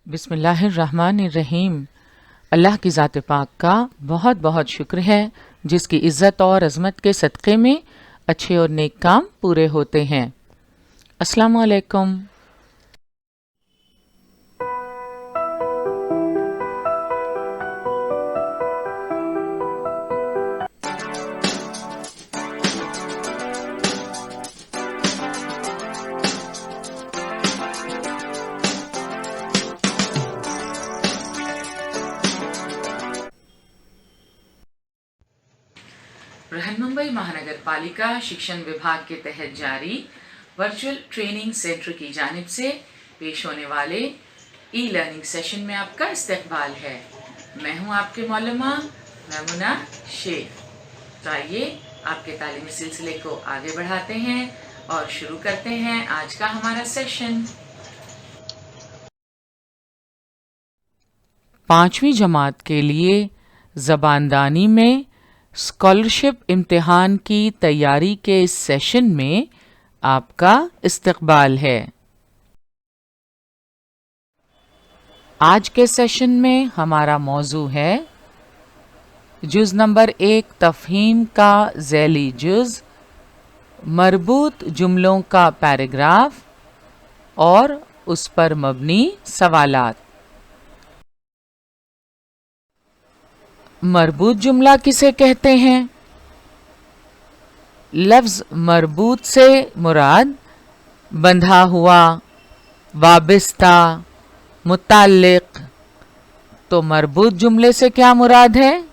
बिस्मिल्लाहिर्रहमानिर्रहीम। अल्लाह की ज़ात पाक का बहुत बहुत शुक्र है जिसकी इज़्ज़त और अज़मत के सदक़े में अच्छे और नेक काम पूरे होते हैं। अस्सलामु अलैकुम। बृहन्मुंबई महानगर पालिका शिक्षण विभाग के तहत जारी वर्चुअल ट्रेनिंग सेंटर की जानिब से पेश होने वाले ई लर्निंग सेशन में आपका इस्तकबाल है। मैं हूं आपके मौलमा मैमुना शेख। तो आइए आपके तालीमी सिलसिले को आगे बढ़ाते हैं और शुरू करते हैं आज का हमारा सेशन। 5वीं जमात के लिए ज़बानदानी में स्कॉलरशिप इम्तिहान की तैयारी के इस सेशन में आपका इस्तकबाल है। आज के सेशन में हमारा मौजू है जुज़ नंबर 1 तफ़हीम का ज़ैली जुज़, मरबूत जुमलों का पैराग्राफ और उस पर मबनी सवालात। मरबूत जुमला किसे कहते हैं? लफ्ज़ मरबूत से मुराद बंधा हुआ, वाबिस्ता, मुताल्लिक। तो मरबूत जुमले से क्या मुराद है?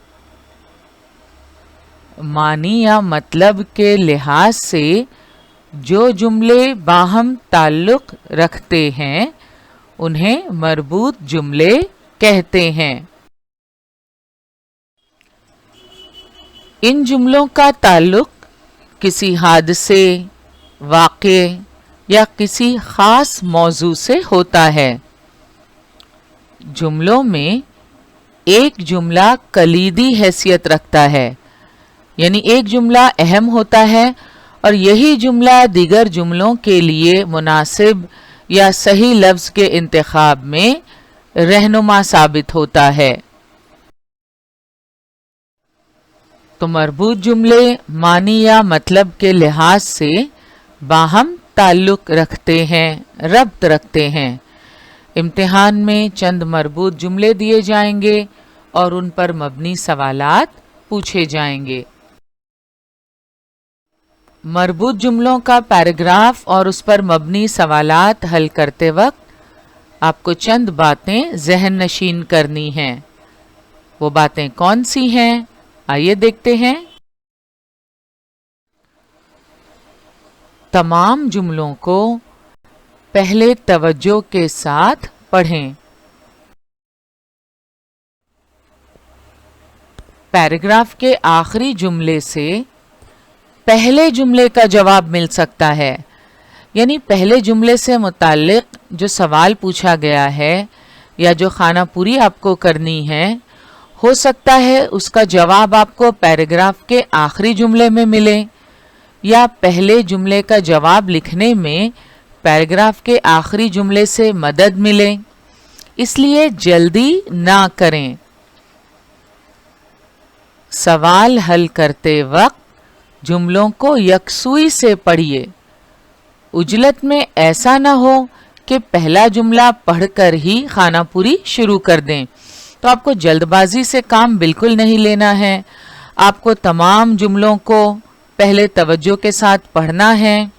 मानी या मतलब के लिहाज से जो जुमले बाहम ताल्लुक़ रखते हैं उन्हें मरबूत जुमले कहते हैं। इन जुमलों का ताल्लुक़ किसी हादसे, वाक़े या किसी ख़ास मौजू से होता है। जुमलों में एक जुमला कलीदी हैसियत रखता है, यानी एक जुमला अहम होता है और यही जुमला दीगर जुमलों के लिए मुनासिब या सही लफ्ज़ के इंतखाब में रहनुमा साबित होता है। तो मरबूत जुमले मानी या मतलब के लिहाज से बाहम ताल्लुक़ रखते हैं, रब्त रखते हैं। इम्तिहान में चंद मरबूत जुमले दिए जाएंगे और उन पर मबनी सवालात पूछे जाएंगे। मरबूत जुमलों का पैराग्राफ और उस पर मबनी सवालात हल करते वक्त आपको चंद बातें ज़हन नशीन करनी हैं। वो बातें कौन सी हैं? आइए देखते हैं। तमाम जुमलों को पहले तवज्जो के साथ पढ़ें। पैराग्राफ के आखिरी जुमले से पहले जुमले का जवाब मिल सकता है, यानी पहले जुमले से मुताल्लिक जो सवाल पूछा गया है या जो खाना पूरी आपको करनी है, हो सकता है उसका जवाब आपको पैराग्राफ के आखिरी जुमले में मिले या पहले जुमले का जवाब लिखने में पैराग्राफ के आखिरी जुमले से मदद मिले। इसलिए जल्दी ना करें। सवाल हल करते वक्त जुमलों को यकसुई से पढ़िए। उजलत में ऐसा ना हो कि पहला जुमला पढ़कर ही खाना पूरी शुरू कर दें। तो आपको जल्दबाजी से काम बिल्कुल नहीं लेना है। आपको तमाम जुमलों को पहले तवज्जो के साथ पढ़ना है।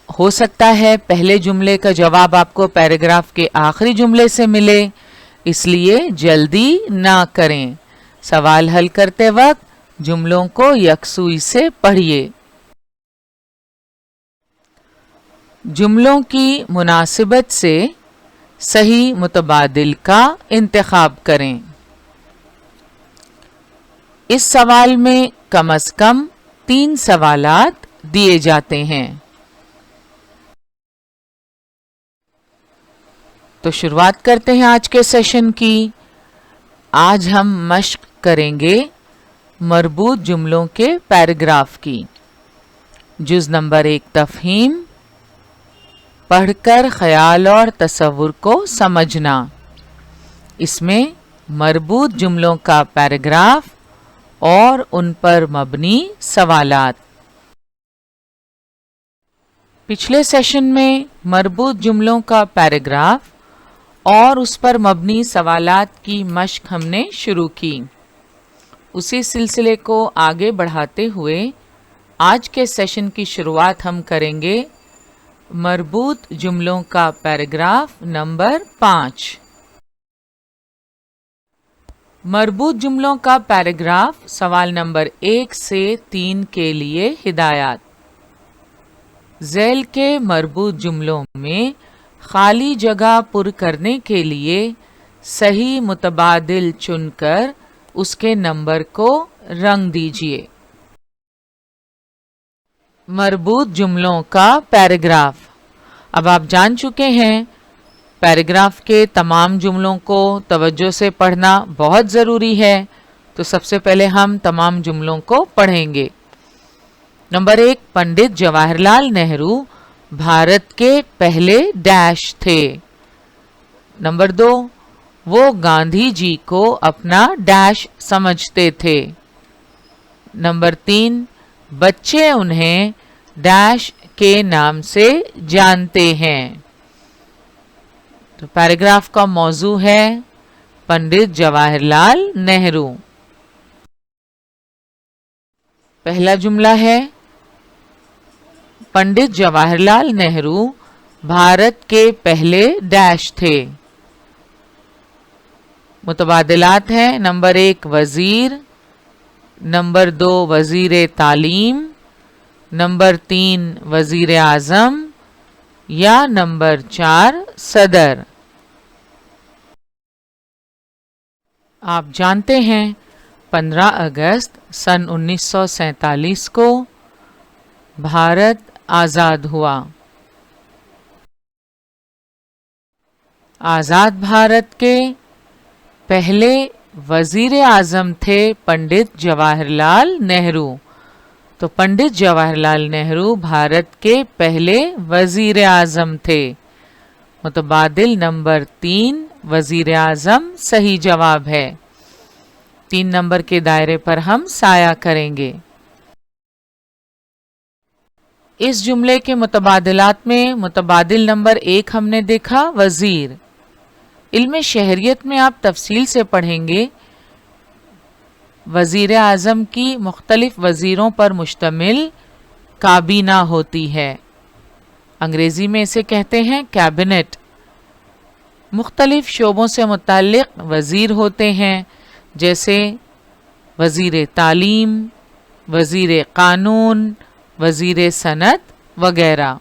हो सकता है पहले जुमले का जवाब आपको पैराग्राफ के आखिरी जुमले से मिले, इसलिए जल्दी ना करें। सवाल हल करते वक्त जुमलों को यकसुई से पढ़िए। जुमलों की मुनासिबत से सही मुतबादिल का इंतखाब करें। इस सवाल में कम से कम 3 सवालात दिए जाते हैं। तो शुरुआत करते हैं आज के सेशन की। आज हम मश्क करेंगे मरबूत जुमलों के पैराग्राफ की। जुज़ नंबर 1 तफ़हीम, पढ़ कर ख्याल और तसव्वुर को समझना। इसमें मरबूत जुमलों का पैराग्राफ और उन पर मबनी सवालात। पिछले सेशन में मरबूत जुमलों का पैराग्राफ और उस पर मबनी सवालात की मश्क हमने शुरू की। उसी सिलसिले को आगे बढ़ाते हुए आज के सेशन की शुरुआत हम करेंगे मरबूत जुमलों का पैराग्राफ नंबर 5। मरबूत जुमलों का पैराग्राफ सवाल नंबर 1 से 3 के लिए हिदायत। ज़ैल के मरबूत जुमलों में खाली जगह पुर करने के लिए सही मुतबादिल चुनकर उसके नंबर को रंग दीजिए। मरबूत जुमलों का पैराग्राफ। अब आप जान चुके हैं पैराग्राफ के तमाम जुमलों को तवज्जो से पढ़ना बहुत ज़रूरी है, तो सबसे पहले हम तमाम जुमलों को पढ़ेंगे। नंबर 1, पंडित जवाहरलाल नेहरू भारत के पहले डैश थे। नंबर 2, वो गांधी जी को अपना डैश समझते थे। नंबर 3, बच्चे उन्हें डैश के नाम से जानते हैं। तो पैराग्राफ का मौजू है पंडित जवाहरलाल नेहरू। पहला जुमला है पंडित जवाहरलाल नेहरू भारत के पहले डैश थे। मुतबादिलात हैं। नंबर 1 वजीर, नंबर 2 वजीर तालीम, नंबर 3 वजीर आजम या नंबर 4 सदर। आप जानते हैं 15 अगस्त सन 1947 को भारत आज़ाद हुआ। आज़ाद भारत के पहले वजीर आज़म थे पंडित जवाहरलाल नेहरू। तो पंडित जवाहरलाल नेहरू भारत के पहले वजीर आज़म थे। मुतबादिल नंबर 3 वजीर आज़म सही जवाब है। 3 नंबर के दायरे पर हम साया करेंगे। इस जुमले के मुतबादिलात में मुतबादिल नंबर 1 हमने देखा वजीर। इल्म शहरियत में आप तफसील से पढ़ेंगे वजीर आज़म की मुख्तलिफ वजीरों पर मुश्तमिल काबीना होती है। अंग्रेजी में इसे कहते हैं कैबिनेट। मुख्तलिफ शोबों से मुताल्लिक वजीर होते हैं, जैसे वजीर तालीम, वजीर कानून, वजीर सनत वगैरह।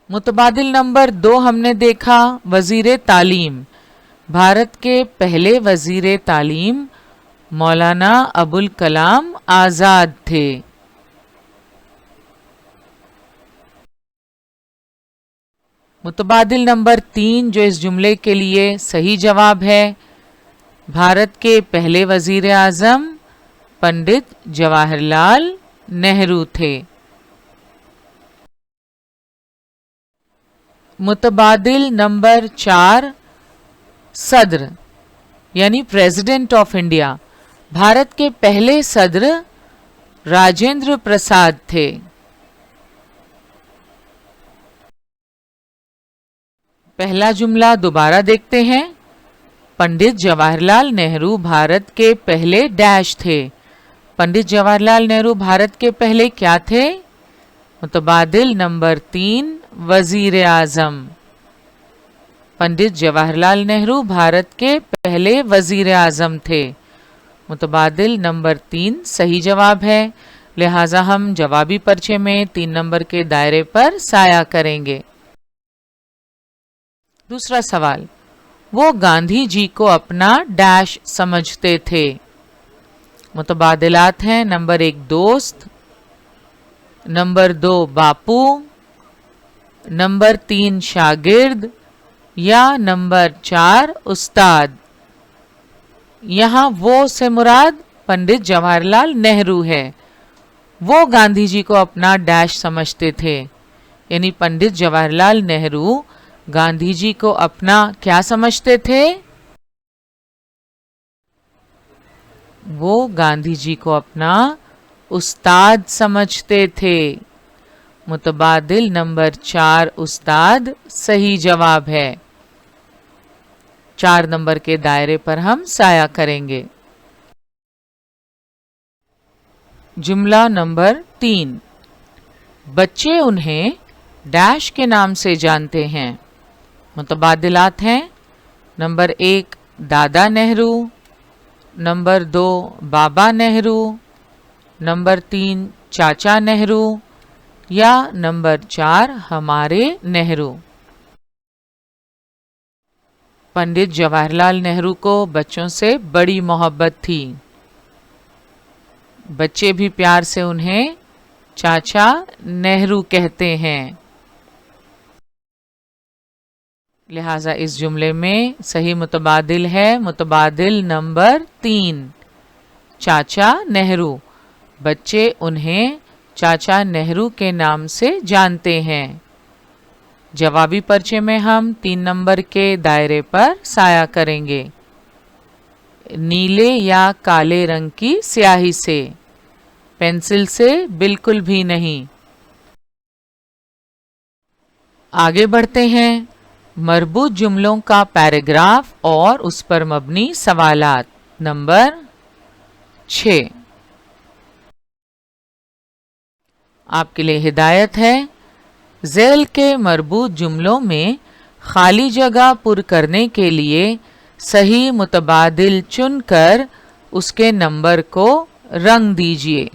मुतबादिल नंबर 2 हमने देखा वजीर तालीम। भारत के पहले वजीर तालीम मौलाना अबुल कलाम आज़ाद थे। मुतबादिल नंबर 3 जो इस जुमले के लिए सही जवाब है, भारत के पहले वजीर आज़म पंडित जवाहरलाल नेहरू थे। मुतबादिल नंबर 4 सदर यानी प्रेसिडेंट ऑफ इंडिया। भारत के पहले सदर राजेंद्र प्रसाद थे। पहला जुमला दोबारा देखते हैं। पंडित जवाहरलाल नेहरू भारत के पहले डैश थे। पंडित जवाहरलाल नेहरू भारत के पहले क्या थे? मुतबादिल नंबर 3 वजीर आज़म। पंडित जवाहरलाल नेहरू भारत के पहले वजीर आज़म थे। मुतबादिल नंबर 3 सही जवाब है, लिहाजा हम जवाबी पर्चे में 3 नंबर के दायरे पर साया करेंगे। दूसरा सवाल, वो गांधी जी को अपना डैश समझते थे। मुतबादिलात हैं। नंबर 1 दोस्त, नंबर 2 बापू, नंबर 3 शागिर्द या नंबर 4 उस्ताद। यहाँ वो से मुराद पंडित जवाहरलाल नेहरू है। वो गांधी जी को अपना डैश समझते थे। यानी पंडित जवाहरलाल नेहरू गांधी जी को अपना क्या समझते थे? वो गांधी जी को अपना उस्ताद समझते थे। मुतबादिल नंबर 4 उस्ताद सही जवाब है। 4 नंबर के दायरे पर हम साया करेंगे। जुमला नंबर 3, बच्चे उन्हें डैश के नाम से जानते हैं। मुतबादिलात हैं, नंबर 1 दादा नेहरू, नंबर 2 बाबा नेहरू, नंबर 3 चाचा नेहरू या नंबर 4 हमारे नेहरू। पंडित जवाहरलाल नेहरू को बच्चों से बड़ी मोहब्बत थी। बच्चे भी प्यार से उन्हें चाचा नेहरू कहते हैं। लिहाजा इस जुमले में सही मुतबादिल है मुतबादिल नंबर 3 चाचा नेहरू। बच्चे उन्हें चाचा नेहरू के नाम से जानते हैं। जवाबी पर्चे में हम 3 नंबर के दायरे पर साया करेंगे। नीले या काले रंग की स्याही से, पेंसिल से बिल्कुल भी नहीं। आगे बढ़ते हैं। मरबूत जुमलों का पैराग्राफ और उस पर मबनी सवालात। नंबर 6 आपके लिए हिदायत है। ज़ैल के मरबूत जुमलों में खाली जगह पुर करने के लिए सही मुतबादिल चुनकर उसके नंबर को रंग दीजिए।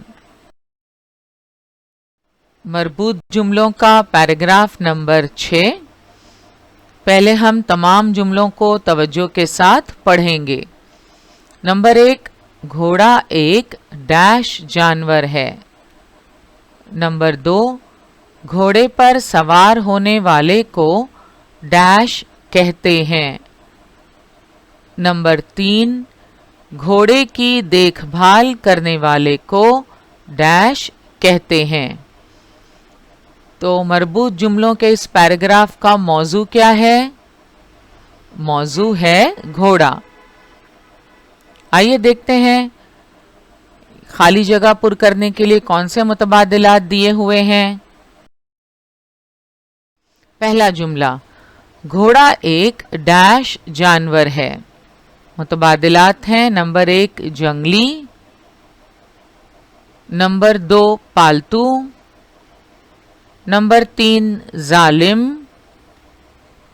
मरबूत जुमलों का पैराग्राफ नंबर 6। पहले हम तमाम जुमलों को तवज्जो के साथ पढ़ेंगे। नंबर 1 घोड़ा एक डैश जानवर है। नंबर 2 घोड़े पर सवार होने वाले को डैश कहते हैं। नंबर 3 घोड़े की देखभाल करने वाले को डैश कहते हैं। तो मरबूत जुमलों के इस पैराग्राफ का मौजू क्या है? मौजू है घोड़ा। आइए देखते हैं खाली जगह पुर करने के लिए कौन से मुतबादिलात दिए हुए हैं। पहला जुमला घोड़ा एक डैश जानवर है। मुतबादिलात हैं, नंबर 1 जंगली, नंबर 2 पालतू, नंबर 3 जालिम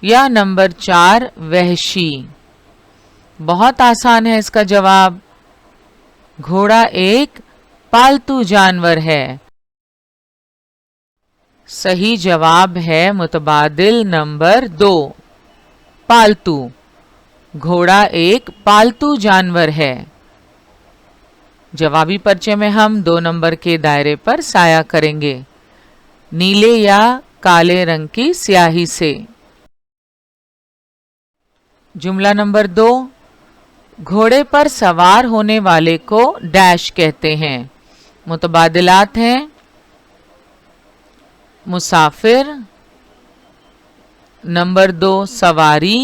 या नंबर 4 वहशी। बहुत आसान है इसका जवाब। घोड़ा एक पालतू जानवर है। सही जवाब है मुतबादिल नंबर 2 पालतू। घोड़ा एक पालतू जानवर है। जवाबी पर्चे में हम 2 नंबर के दायरे पर साया करेंगे। नीले या काले रंग की स्याही से। जुमला नंबर 2 घोड़े पर सवार होने वाले को डैश कहते हैं। मुतबादिलात हैं मुसाफिर, नंबर 2 सवारी,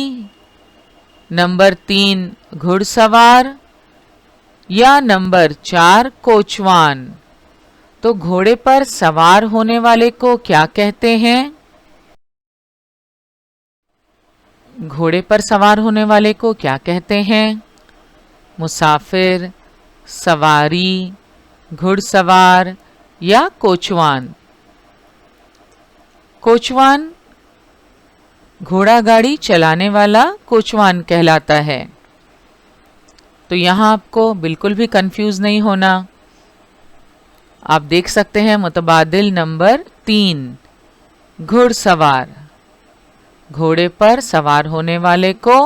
नंबर 3 घुड़सवार या नंबर 4 कोचवान। तो घोड़े पर सवार होने वाले को क्या कहते हैं? घोड़े पर सवार होने वाले को क्या कहते हैं? मुसाफिर, सवारी, घुड़सवार या कोचवान। कोचवान घोड़ा गाड़ी चलाने वाला कोचवान कहलाता है। तो यहां आपको बिल्कुल भी कंफ्यूज नहीं होना। आप देख सकते हैं मुतबादिल नंबर 3 घुड़सवार। घोड़े पर सवार होने वाले को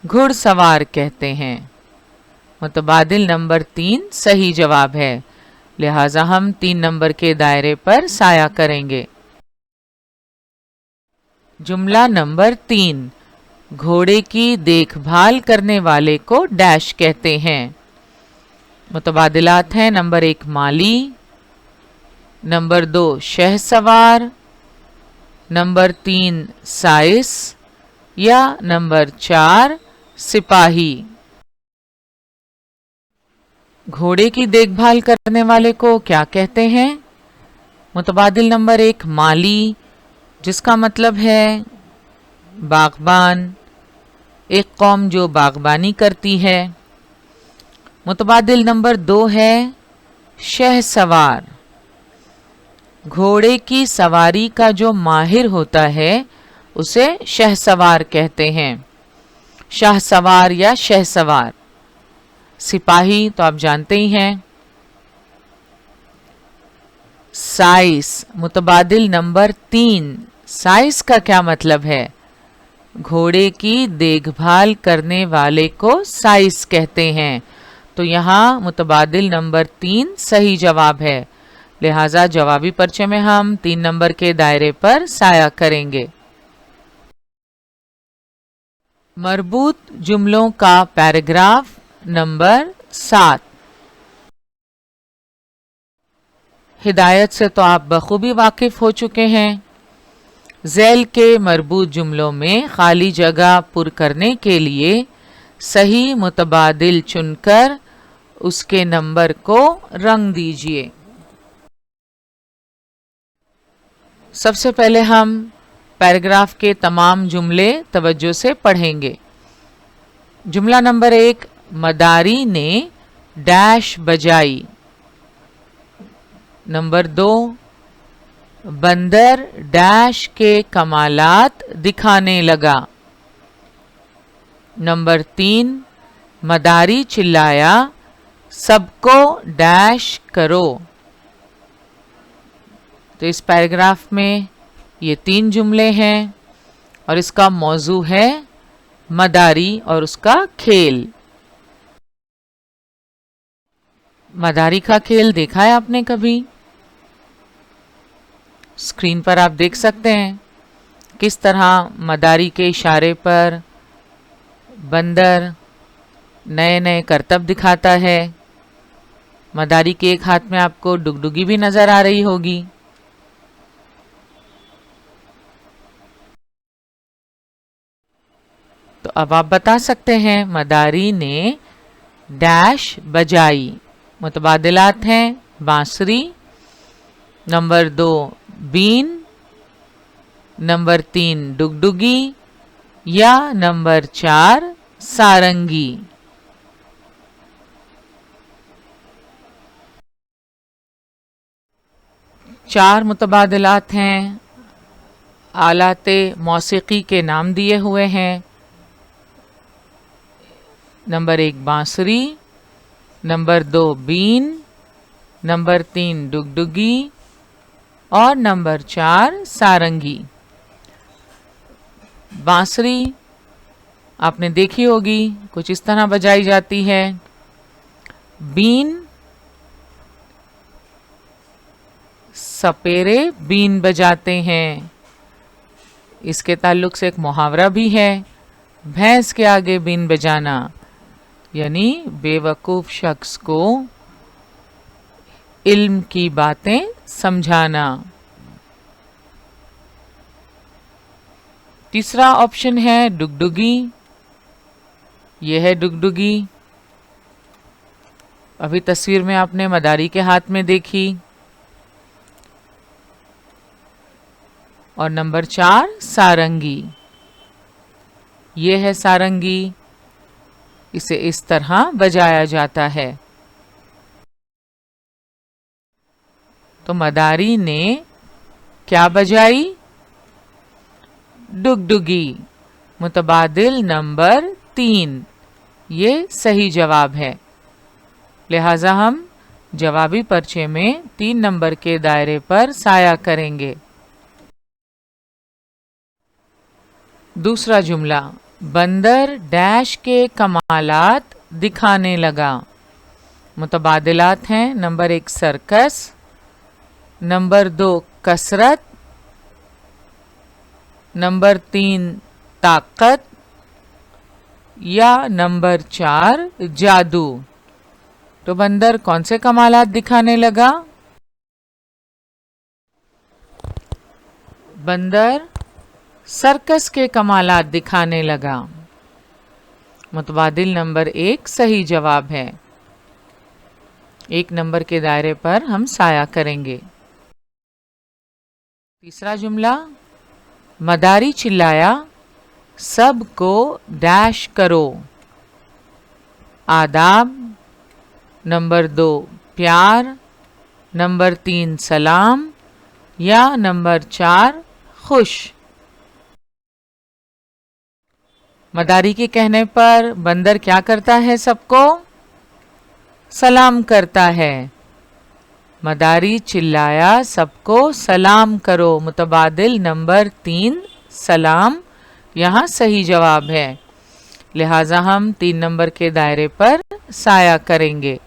घुड़सवार कहते हैं। मुतबादिल नंबर 3 सही जवाब है। लिहाजा हम 3 नंबर के दायरे पर साया करेंगे। जुमला नंबर 3 घोड़े की देखभाल करने वाले को डैश कहते हैं। मुतबादिलात हैं, नंबर 1 माली, नंबर 2 शहसवार, नंबर 3 साइस या नंबर 4 सिपाही। घोड़े की देखभाल करने वाले को क्या कहते हैं? मुतबादिल नंबर 1 माली, जिसका मतलब है बागबान, एक कौम जो बागबानी करती है। मुतबादिल नंबर 2 है शहसवार, घोड़े की सवारी का जो माहिर होता है उसे शहसवार कहते हैं, शाहसवार या शहसवार। सिपाही तो आप जानते ही हैं। साइस, मुतबादिल नंबर 3, साइस का क्या मतलब है? घोड़े की देखभाल करने वाले को साइस कहते हैं। तो यहाँ मुतबादिल नंबर 3 सही जवाब है। लिहाजा जवाबी पर्चे में हम 3 नंबर के दायरे पर साया करेंगे। मरबूत जुमलों का पैराग्राफ नंबर 7। हिदायत से तो आप बखूबी वाकिफ हो चुके हैं। ज़ैल के मरबूत जुमलों में खाली जगह पुर करने के लिए सही मुतबादिल चुनकर उसके नंबर को रंग दीजिए। सबसे पहले हम पैराग्राफ के तमाम जुमले तवज्जो से पढ़ेंगे। जुमला नंबर 1, मदारी ने डैश बजाई। नंबर 2, बंदर डैश के कमालात दिखाने लगा। नंबर 3, मदारी चिल्लाया, सबको डैश करो। तो इस पैराग्राफ में ये 3 जुमले हैं और इसका मौजू है मदारी और उसका खेल। मदारी का खेल देखा है आपने कभी? स्क्रीन पर आप देख सकते हैं किस तरह मदारी के इशारे पर बंदर नए नए करतब दिखाता है। मदारी के एक हाथ में आपको डुगडुगी भी नजर आ रही होगी। तो अब आप बता सकते हैं मदारी ने डैश बजाई। मुतबादिलात हैं बांसुरी, नंबर 2 बीन, नंबर 3 डुगडुगी या नंबर 4 सारंगी। चार मुतबादिलात हैं। आलाते मौसीकी के नाम दिए हुए हैं। नंबर 1 बांसुरी, नंबर 2 बीन, नंबर 3 डुगडुगी और नंबर 4 सारंगी। बांसुरी आपने देखी होगी, कुछ इस तरह बजाई जाती है। बीन, सपेरे बीन बजाते हैं। इसके ताल्लुक से एक मुहावरा भी है, भैंस के आगे बीन बजाना, यानी बेवकूफ शख्स को इल्म की बातें समझाना। तीसरा ऑप्शन है डुगडुगी। यह है डुगडुगी, अभी तस्वीर में आपने मदारी के हाथ में देखी। और नंबर 4 सारंगी। यह है सारंगी, इसे इस तरह बजाया जाता है। तो मदारी ने क्या बजाई? डुगडुगी। मुतबादिल नंबर 3, ये सही जवाब है। लिहाजा हम जवाबी पर्चे में 3 नंबर के दायरे पर साया करेंगे। दूसरा जुमला, बंदर डैश के कमालात दिखाने लगा। मुतबादिलात हैं नंबर 1 सर्कस, नंबर 2 कसरत, नंबर 3 ताकत या नंबर 4 जादू। तो बंदर कौन से कमालात दिखाने लगा? बंदर सर्कस के कमालात दिखाने लगा। मुतबादिल नंबर 1 सही जवाब है। 1 नंबर के दायरे पर हम साया करेंगे। तीसरा जुमला, मदारी चिल्लाया, सबको डैश करो। आदाब, नंबर 2 प्यार, नंबर 3 सलाम या नंबर 4 खुश। मदारी के कहने पर बंदर क्या करता है? सबको सलाम करता है। मदारी चिल्लाया, सबको सलाम करो। मुतबादिल नंबर 3 सलाम यहाँ सही जवाब है। लिहाजा हम 3 नंबर के दायरे पर साया करेंगे।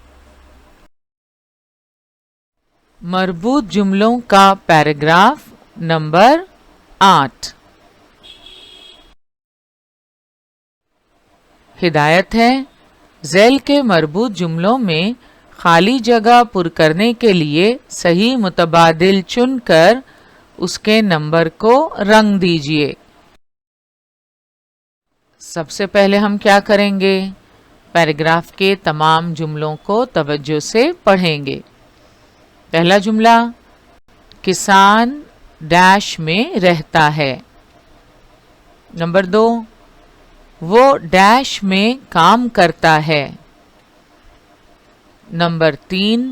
मरबूत जुमलों का पैराग्राफ नंबर 8। हिदायत है, ज़ैल के मरबूत जुमलों में खाली जगह पुर करने के लिए सही मुतबादिल चुनकर उसके नंबर को रंग दीजिए। सबसे पहले हम क्या करेंगे? पैराग्राफ के तमाम जुमलों को तवज्जो से पढ़ेंगे। पहला जुमला, किसान डैश में रहता है। नंबर 2, वो डैश में काम करता है। नंबर 3,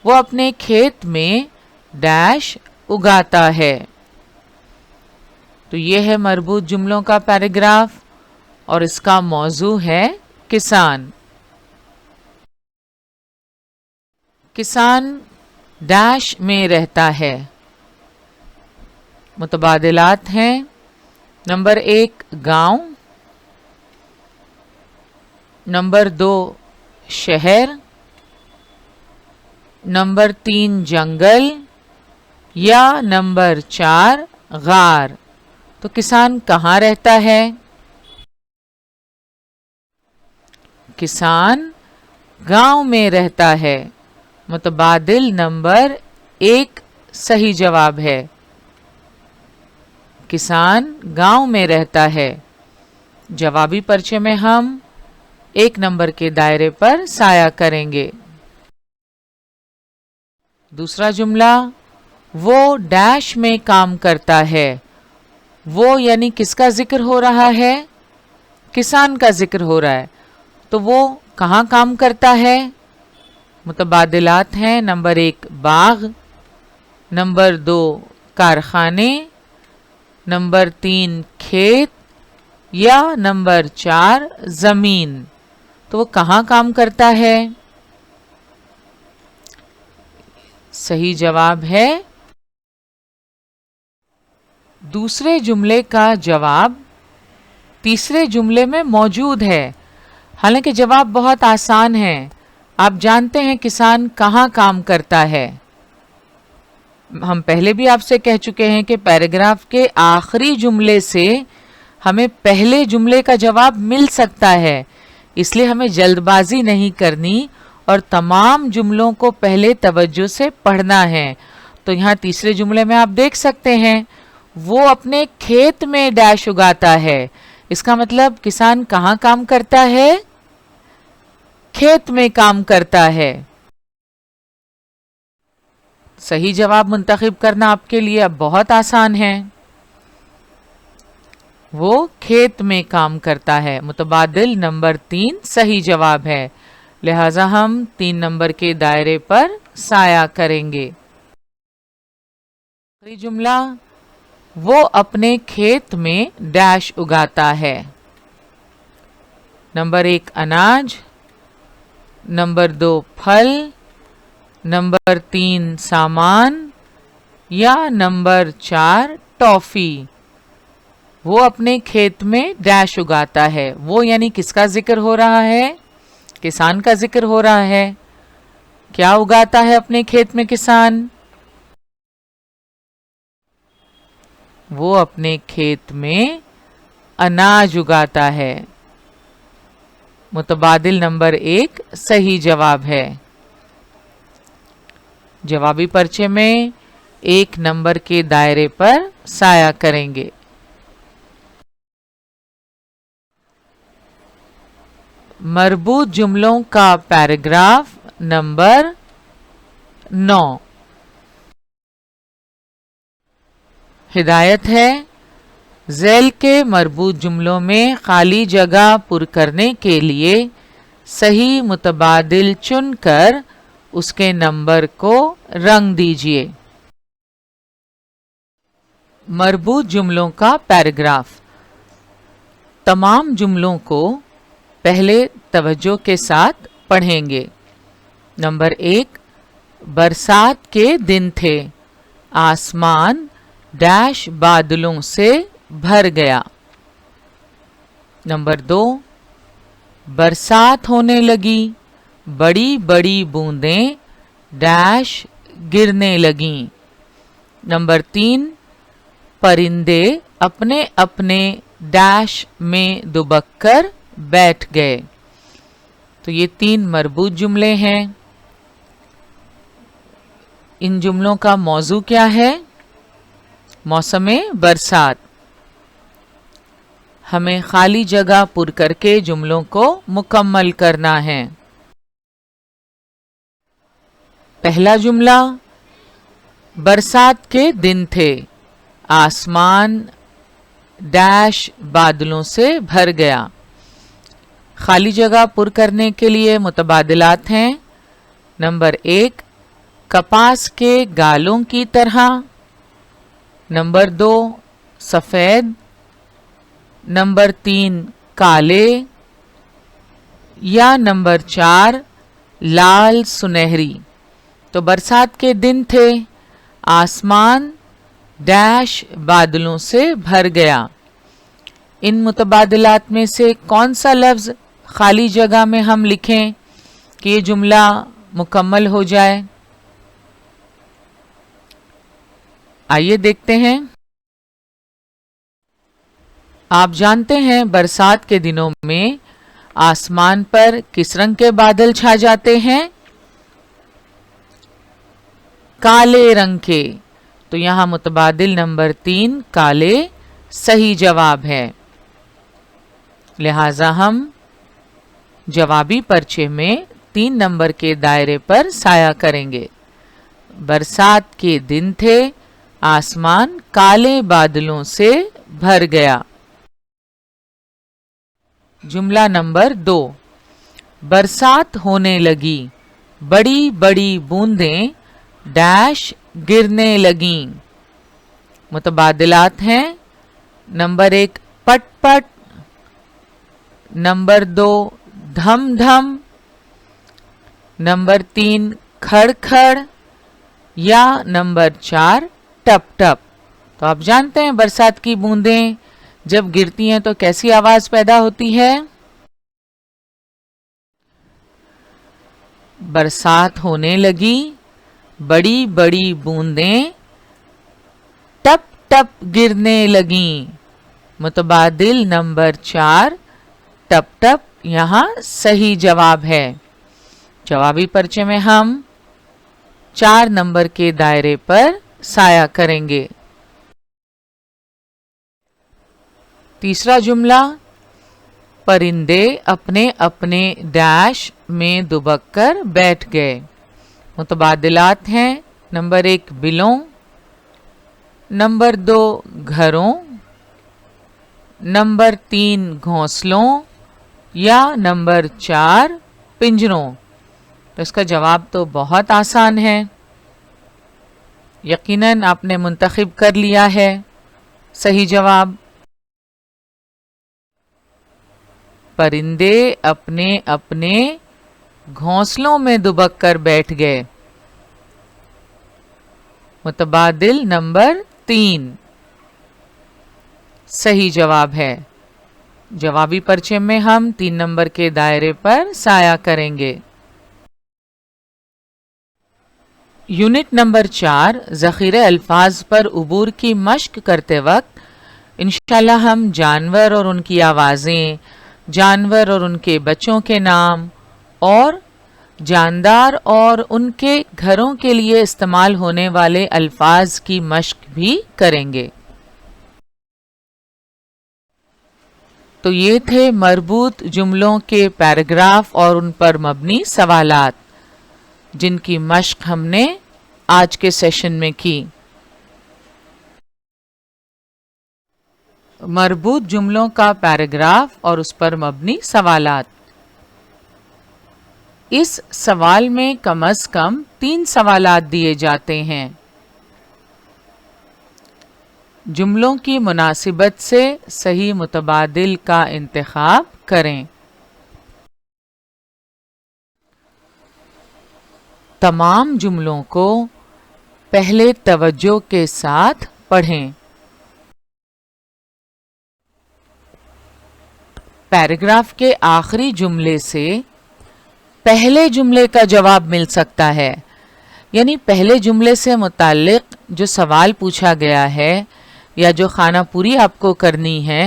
वो अपने खेत में डैश उगाता है। तो ये है मरबूत जुमलों का पैराग्राफ और इसका मौजू है किसान। किसान डैश में रहता है। मुतबादिलात हैं, नंबर 1 गांव, नंबर 2 शहर, नंबर 3 जंगल या नंबर 4 गार। तो किसान कहाँ रहता है? किसान गांव में रहता है। मुतबादिल नंबर 1 सही जवाब है। किसान गांव में रहता है। जवाबी पर्चे में हम 1 नंबर के दायरे पर साया करेंगे। दूसरा जुमला, वो डैश में काम करता है। वो यानी किसका जिक्र हो रहा है? किसान का जिक्र हो रहा है। तो वो कहाँ काम करता है? मुतबादिलात हैं, नंबर 1 बाग, नंबर 2 कारखाने, नंबर 3 खेत या नंबर 4 जमीन। तो वो कहाँ काम करता है? सही जवाब है दूसरे जुमले का जवाब तीसरे जुमले में मौजूद है। हालांकि जवाब बहुत आसान है। आप जानते हैं किसान कहाँ काम करता है। हम पहले भी आपसे कह चुके हैं कि पैराग्राफ के आखिरी जुमले से हमें पहले जुमले का जवाब मिल सकता है, इसलिए हमें जल्दबाजी नहीं करनी और तमाम जुमलों को पहले तवज्जो से पढ़ना है। तो यहाँ तीसरे जुमले में आप देख सकते हैं, वो अपने खेत में डैश उगाता है। इसका मतलब किसान कहाँ काम करता है? खेत में काम करता है। सही जवाब मुंतखब करना आपके लिए अब बहुत आसान है। वो खेत में काम करता है। मुतबादिल नंबर 3 सही जवाब है। लिहाजा हम 3 नंबर के दायरे पर साया करेंगे। आखिरी जुमला, वो अपने खेत में डैश उगाता है। नंबर 1 अनाज, नंबर 2 फल, नंबर 3 सामान या नंबर 4 टॉफी। वो अपने खेत में डैश उगाता है। वो यानी किसका जिक्र हो रहा है? किसान का जिक्र हो रहा है। क्या उगाता है अपने खेत में किसान? वो अपने खेत में अनाज उगाता है। मुतबादिल नंबर 1 सही जवाब है। जवाबी पर्चे में एक नंबर के दायरे पर साया करेंगे। मरबूत जुमलों का पैराग्राफ नंबर 9। हिदायत है, ज़ैल के मरबूत जुमलों में खाली जगह पुर करने के लिए सही मुतबादिल चुनकर उसके नंबर को रंग दीजिए। मरबूत जुमलों का पैराग्राफ। तमाम जुमलों को पहले तवज्जो के साथ पढ़ेंगे। नंबर 1, बरसात के दिन थे, आसमान डैश बादलों से भर गया। नंबर 2, बरसात होने लगी, बड़ी बड़ी बूंदें डैश गिरने लगीं। नंबर 3, परिंदे अपने अपने डैश में दुबक कर बैठ गए। तो ये 3 मरबूत जुमले हैं। इन जुमलों का मौजू क्या है? मौसमे बरसात। हमें खाली जगह पुर करके जुमलों को मुकम्मल करना है। पहला जुमला, बरसात के दिन थे, आसमान डैश बादलों से भर गया। खाली जगह पुर करने के लिए मुतबादिलात हैं। नंबर 1, कपास के गालों की तरह। नंबर 2, सफ़ेद। नंबर 3, काले। या नंबर 4, लाल सुनहरी। तो बरसात के दिन थे, आसमान डैश बादलों से भर गया। इन मुतबादिलात में से कौन सा लफ्ज़ खाली जगह में हम लिखें कि ये जुमला मुकम्मल हो जाए? आइए देखते हैं। आप जानते हैं बरसात के दिनों में आसमान पर किस रंग के बादल छा जाते हैं? काले रंग के। तो यहाँ मुतबादिल नंबर 3 काले सही जवाब है। लिहाजा हम जवाबी पर्चे में 3 नंबर के दायरे पर साया करेंगे। बरसात के दिन थे, आसमान काले बादलों से भर गया। जुमला नंबर 2, बरसात होने लगी, बड़ी बड़ी बूंदें डैश गिरने लगीं। मुतबादिलात हैं। नंबर 1, पट पट। नंबर 2, धम धम। नंबर 3, खड़ खड़। या नंबर 4, टप टप। तो आप जानते हैं बरसात की बूंदें जब गिरती हैं तो कैसी आवाज पैदा होती है? बरसात होने लगी, बड़ी बड़ी बूंदें टप टप गिरने लगीं। मुतबादिल नंबर 4 टप टप यहाँ सही जवाब है। जवाबी पर्चे में हम 4 नंबर के दायरे पर साया करेंगे। तीसरा जुमला, परिंदे अपने अपने डैश में दुबक कर बैठ गए। मुतबादिलात हैं। नंबर 1, बिलों। नंबर 2, घरों। नंबर 3, घोंसलों। या नंबर 4, पिंजरों। तो इसका जवाब तो बहुत आसान है। यकीनन आपने मुंतखब कर लिया है सही जवाब। परिंदे अपने अपने घोंसलों में दुबक कर बैठ गए। मुतबादिल नंबर 3 सही जवाब है। जवाबी पर्चे में हम 3 नंबर के दायरे पर साया करेंगे। यूनिट नंबर 4 ज़ख़ीरे अल्फाज पर उबूर की मश्क करते वक्त इंशाल्लाह हम जानवर और उनकी आवाज़ें, जानवर और उनके बच्चों के नाम और جاندار اور ان کے گھروں کے لیے استعمال ہونے والے الفاظ کی مشق بھی کریں گے۔ تو یہ تھے مربوط جملوں کے پیراگراف اور ان پر مبنی سوالات جن کی مشق ہم نے آج کے سیشن میں کی۔ مربوط جملوں کا پیراگراف اور اس پر مبنی سوالات۔ اس سوال میں کم از کم 3 سوالات دیے جاتے ہیں۔ جملوں کی مناسبت سے صحیح متبادل کا انتخاب کریں۔ تمام جملوں کو پہلے توجہ کے ساتھ پڑھیں۔ پیراگراف کے آخری جملے سے پہلے جملے کا جواب مل سکتا ہے، یعنی پہلے جملے سے متعلق جو سوال پوچھا گیا ہے یا جو خانہ پوری آپ کو کرنی ہے،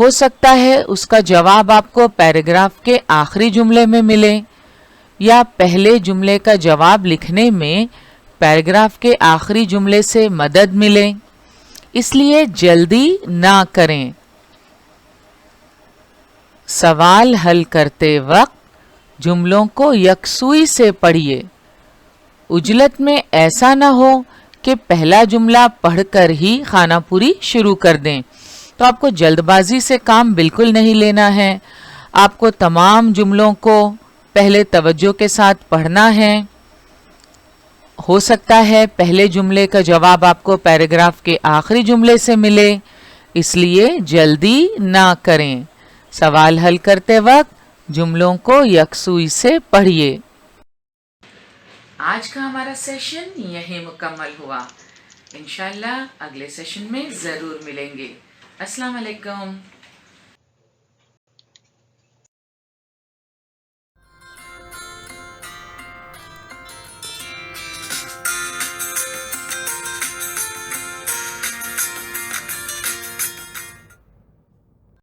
ہو سکتا ہے اس کا جواب آپ کو پیراگراف کے آخری جملے میں ملے یا پہلے جملے کا جواب لکھنے میں پیراگراف کے آخری جملے سے مدد ملے، اس لیے جلدی نہ کریں۔ سوال حل کرتے وقت جملوں کو یکسوئی سے پڑھیے۔ عجلت میں ایسا نہ ہو کہ پہلا جملہ پڑھ کر ہی خانہ پوری شروع کر دیں۔ تو آپ کو جلد بازی سے کام بالکل نہیں لینا ہے، آپ کو تمام جملوں کو پہلے توجہ کے ساتھ پڑھنا ہے۔ ہو سکتا ہے پہلے جملے کا جواب آپ کو پیراگراف کے آخری جملے سے ملے، اس لیے جلدی نہ کریں۔ سوال حل کرتے وقت جملوں کو یکسوئی سے پڑھیے۔ آج کا ہمارا سیشن یہیں مکمل ہوا۔ انشاءاللہ اگلے سیشن میں ضرور ملیں گے۔ السلام علیکم۔